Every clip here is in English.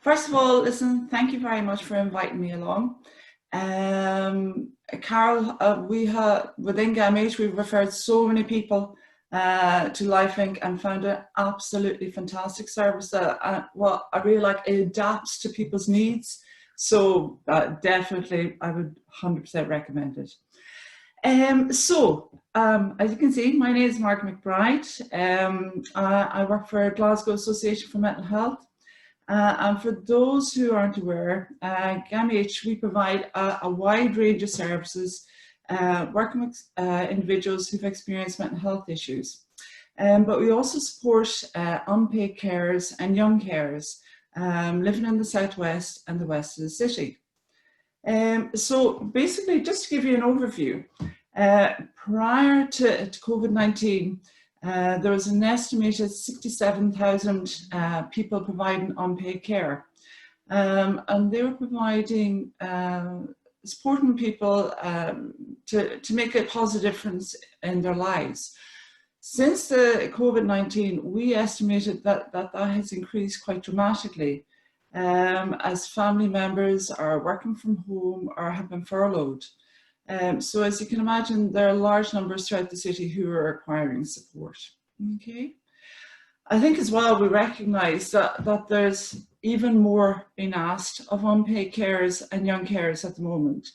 First of all, listen, thank you very much for inviting me along. Carol, within GAMH, we've referred so many people to Life Inc. and found an absolutely fantastic service that, well, I really like. It adapts to people's needs. So definitely, I would 100% recommend it. As you can see, my name is Margaret McBride. I work for Glasgow Association for Mental Health. And for those who aren't aware, GAMH, we provide a wide range of services working with individuals who've experienced mental health issues. But we also support unpaid carers and young carers living in the southwest and the west of the city. So basically, just to give you an overview, prior to COVID-19, there was an estimated 67,000 people providing unpaid care. And they were providing, supporting people to make a positive difference in their lives. Since the COVID-19, we estimated that has increased quite dramatically as family members are working from home or have been furloughed. So as you can imagine, there are large numbers throughout the city who are requiring support. Okay. I think as well we recognise that there's even more being asked of unpaid carers and young carers at the moment,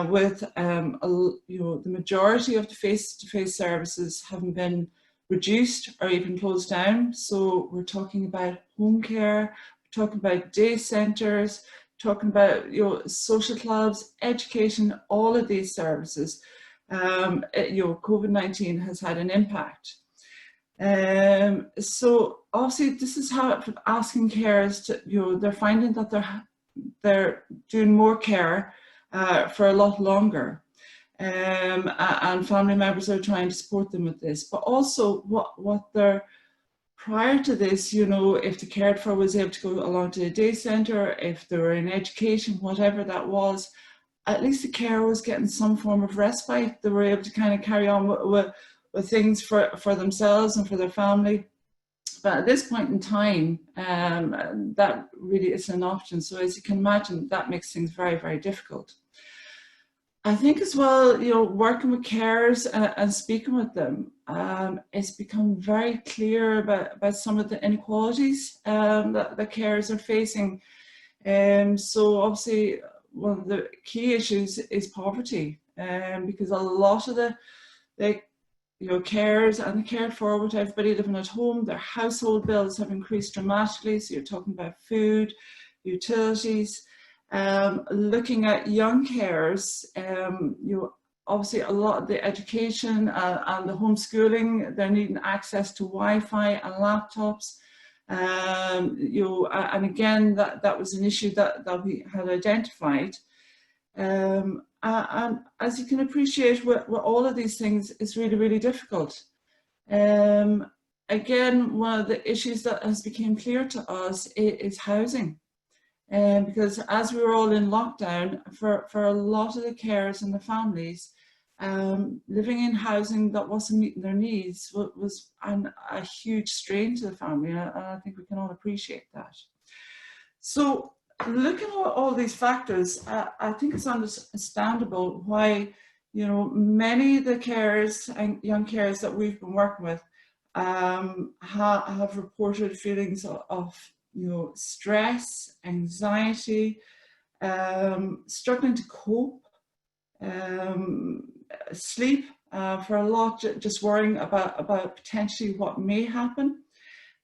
with the majority of the face-to-face services having been reduced or even closed down. So we're talking about home care, we're talking about day centres, talking about social clubs, education, all of these services. COVID-19 has had an impact. So obviously this is how asking carers to, they're finding that they're doing more care for a lot longer. And family members are trying to support them with this, but also what they're prior to this, if the cared for was able to go along to a day centre, if they were in education, whatever that was, at least the carer was getting some form of respite. They were able to kind of carry on with things for themselves and for their family. But at this point in time, that really isn't an option. So as you can imagine, that makes things very, very difficult. I think as well, working with carers and speaking with them, it's become very clear about some of the inequalities that carers are facing. So obviously, one of the key issues is poverty, because a lot of the carers and the cared for, with everybody living at home, their household bills have increased dramatically. So you're talking about food, utilities. Looking at young carers, obviously a lot of the education and the homeschooling, they're needing access to Wi-Fi and laptops. And again, that was an issue that we had identified. And as you can appreciate, with all of these things, it's really, really difficult. Again, one of the issues that has become clear to us is housing. Because as we were all in lockdown, for a lot of the carers and the families, living in housing that wasn't meeting their needs was a huge strain to the family, and I think we can all appreciate that. So looking at all these factors, I think it's understandable why many of the carers and young carers that we've been working with have reported feelings of stress, anxiety, struggling to cope, sleep for a lot, just worrying about potentially what may happen,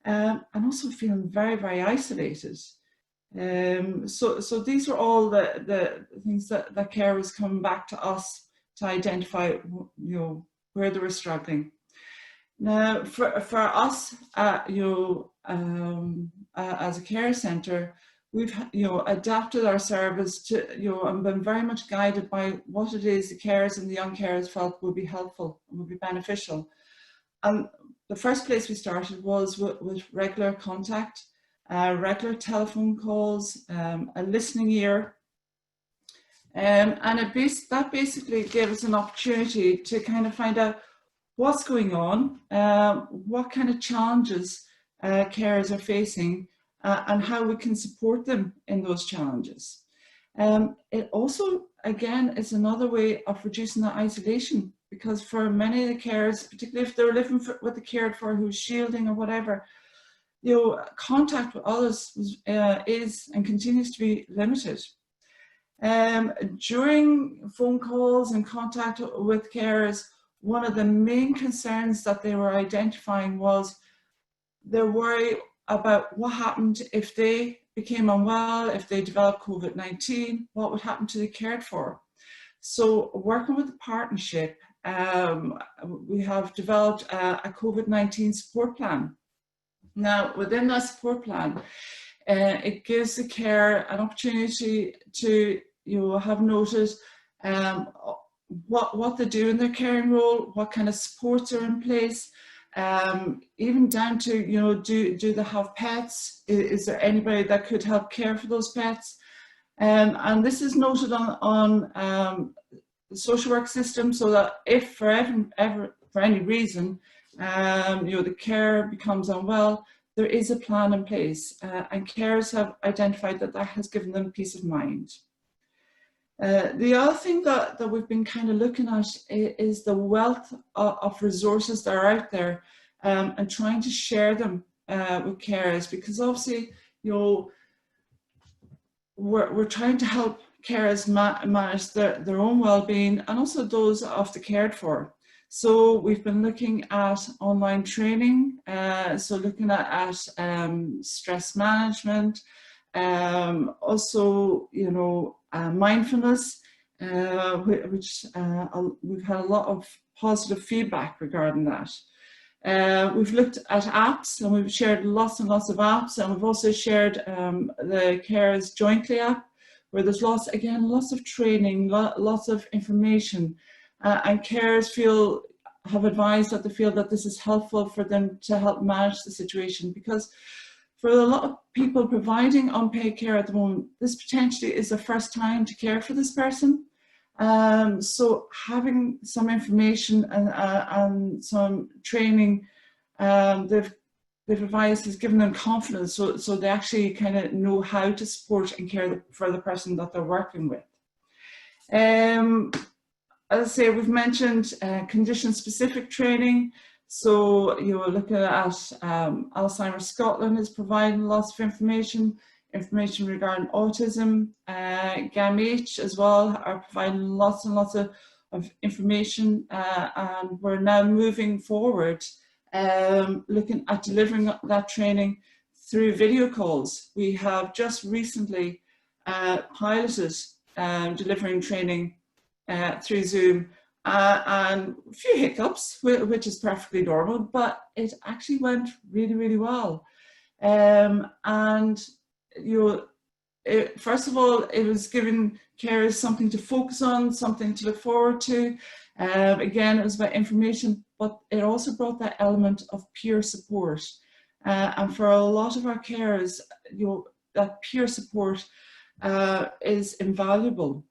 and also feeling very, very isolated. So these are all the things that carers come back to us to identify, where they were struggling. Now, for us, as a care centre, we've adapted our service to and been very much guided by what it is the carers and the young carers felt would be helpful and would be beneficial. And the first place we started was with regular contact, regular telephone calls, a listening ear, and that basically gave us an opportunity to kind of find out what's going on, what kind of challenges carers are facing, and how we can support them in those challenges. It also, again, is another way of reducing that isolation, because for many of the carers, particularly if they're living with a cared for who's shielding or whatever, you know, contact with others is and continues to be limited. During phone calls and contact with carers, one of the main concerns that they were identifying was their worry about what happened if they became unwell, if they developed COVID-19, what would happen to the cared for. So working with the partnership, we have developed a COVID-19 support plan. Now, within that support plan, it gives the carer an opportunity to, you know, have noted what they do in their caring role, what kind of supports are in place, even down to, you know, do they have pets? Is there anybody that could help care for those pets? And this is noted on the social work system, so that if for any reason, you know, the carer becomes unwell, there is a plan in place, and carers have identified that that has given them peace of mind. The other thing that we've been kind of looking at is the wealth of resources that are out there, and trying to share them with carers, because obviously, you know, we're trying to help carers manage their own well-being and also those of the cared for. So we've been looking at online training, so looking at stress management, also, you know, mindfulness, which we've had a lot of positive feedback regarding that. We've looked at apps, and we've shared lots and lots of apps, and we've also shared the Carers Jointly app, where there's lots of training, lots of information, and carers have advised that they feel that this is helpful for them to help manage the situation, because for a lot of people providing unpaid care at the moment, this potentially is the first time to care for this person. So having some information and some training, they've advised, has given them confidence, so they actually kind of know how to support and care for the person that they're working with. As I say, we've mentioned condition-specific training. So, you know, looking at Alzheimer's Scotland is providing lots of information regarding autism. GAMH as well are providing lots and lots of information, and we're now moving forward, looking at delivering that training through video calls. We have just recently piloted delivering training through Zoom, and a few hiccups, which is perfectly normal, but it actually went really, really well. And, you know, first of all, it was giving carers something to focus on, something to look forward to. Again, it was about information, but it also brought that element of peer support. And for a lot of our carers, you know, that peer support is invaluable.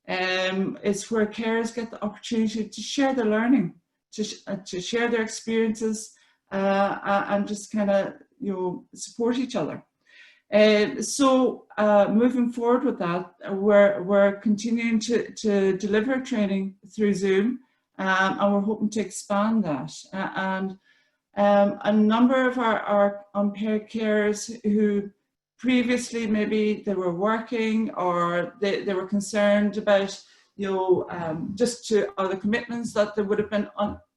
It's where carers get the opportunity to share their learning, to share their experiences, and just kind of, you know, support each other. So moving forward with that, we're continuing to deliver training through Zoom, and we're hoping to expand that. And a number of our unpaid carers who previously maybe they were working, or they were concerned about, you know, just to other commitments, that they would have been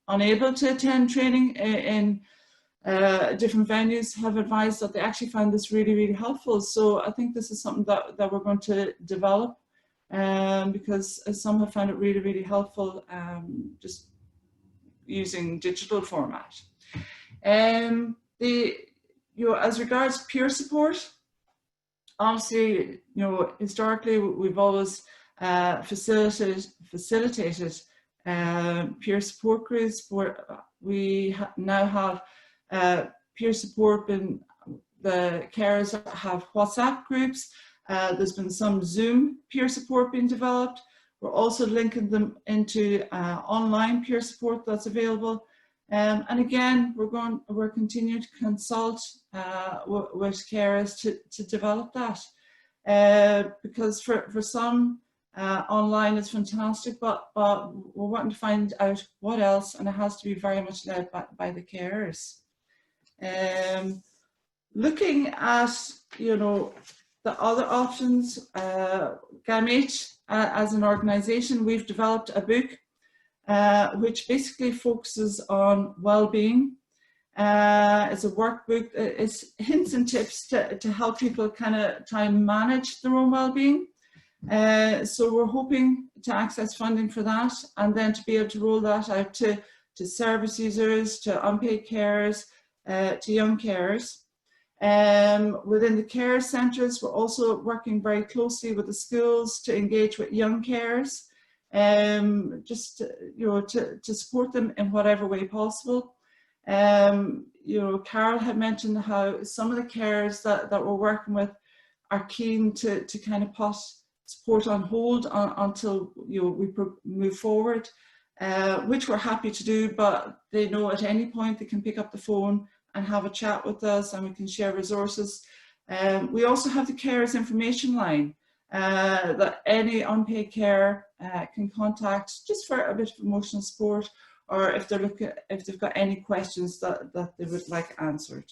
unable to attend training in different venues, have advised that they actually find this really, really helpful. So I think this is something that we're going to develop, because some have found it really, really helpful, just using digital format. You know, as regards peer support, obviously, you know, historically we've always facilitated peer support groups, where we now have peer support. In the carers have WhatsApp groups. There's been some Zoom peer support being developed. We're also linking them into online peer support that's available. And again, we're continuing to consult with carers to develop that, because for some, online is fantastic, but we're wanting to find out what else, and it has to be very much led by the carers. Looking at, you know, the other options, GAMH as an organisation, we've developed a book which basically focuses on well-being. It's a workbook. It's hints and tips to help people kind of try and manage their own well-being. So we're hoping to access funding for that, and then to be able to roll that out to service users, to unpaid carers, to young carers. Within the care centres, we're also working very closely with the schools to engage with young carers, just you know, to support them in whatever way possible. You know, Carol had mentioned how some of the carers that we're working with are keen to kind of put support on hold until, you know, we move forward, which we're happy to do, but they know at any point they can pick up the phone and have a chat with us, and we can share resources. We also have the carers information line that any unpaid carer can contact just for a bit of emotional support, or if they've got any questions that they would like answered.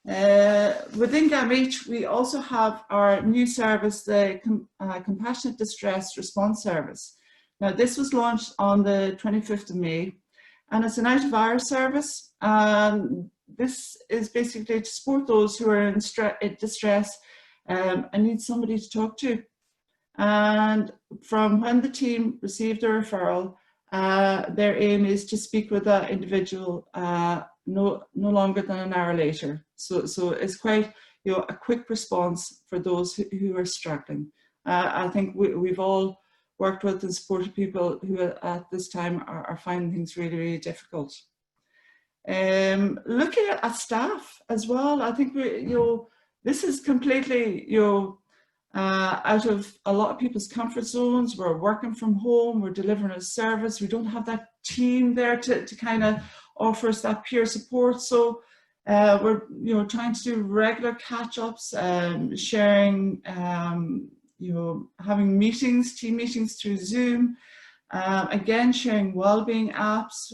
Within GAMH, we also have our new service, the Compassionate Distress Response Service. Now, this was launched on the 25th of May, and it's an out-of-hours service. This is basically to support those who are in distress and need somebody to talk to. And from when the team received a referral, their aim is to speak with that individual no longer than an hour later. So it's quite, you know, a quick response for those who are struggling. I think we've all worked with and supported people who at this time are finding things really, really difficult. Looking at staff as well, I think this is completely, out of a lot of people's comfort zones. We're working from home, we're delivering a service, we don't have that team there to kind of offer us that peer support. So we're trying to do regular catch-ups, sharing, having meetings, team meetings through Zoom. Again, sharing wellbeing apps.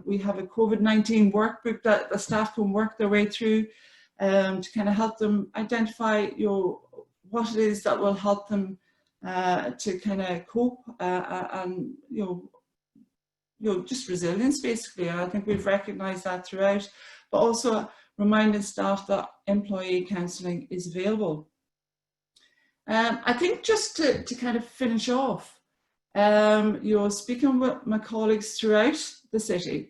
We have a COVID-19 workbook that the staff can work their way through to kind of help them identify, what it is that will help them to kind of cope and just resilience, basically. I think we've recognised that throughout, but also reminding staff that employee counselling is available. I think just to kind of finish off, speaking with my colleagues throughout the city,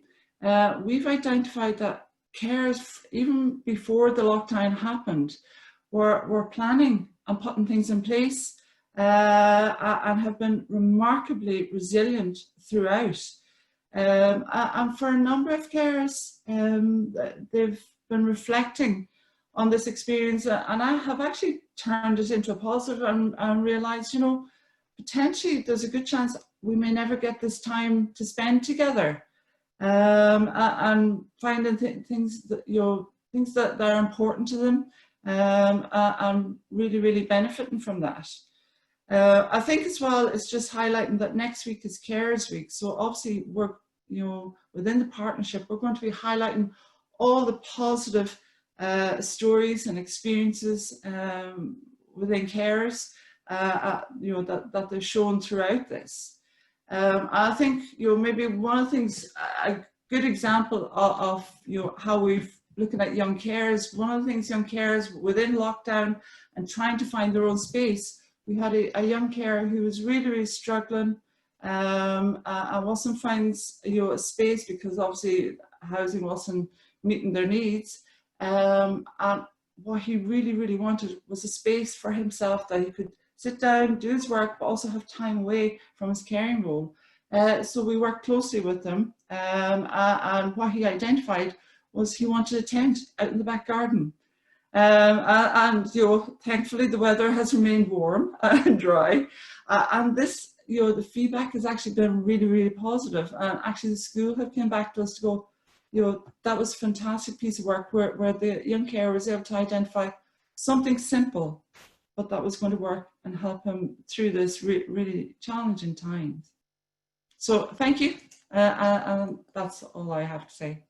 we've identified that carers, even before the lockdown happened, were planning and putting things in place and have been remarkably resilient throughout. And for a number of carers, they've been reflecting on this experience, and I have actually turned it into a positive and realised, potentially there's a good chance we may never get this time to spend together, and finding things that are important to them, and really, really benefiting from that. I think as well, it's just highlighting that next week is Carers Week. So obviously we're, within the partnership, we're going to be highlighting all the positive stories and experiences within carers, that they're shown throughout this. I think, maybe one of the things, a good example of how we've looking at young carers, one of the things young carers within lockdown and trying to find their own space, we had a young carer who was really, really struggling and wasn't finding a space because obviously housing wasn't meeting their needs. And what he really, really wanted was a space for himself that he could sit down, do his work, but also have time away from his caring role. So we worked closely with him, and what he identified was he wanted a tent out in the back garden. And thankfully the weather has remained warm and dry. And this you know, the feedback has actually been really, really positive. And actually the school have come back to us to go, you know, that was a fantastic piece of work where the young carer was able to identify something simple, but that was going to work and help him through this really challenging times. So thank you. And that's all I have to say.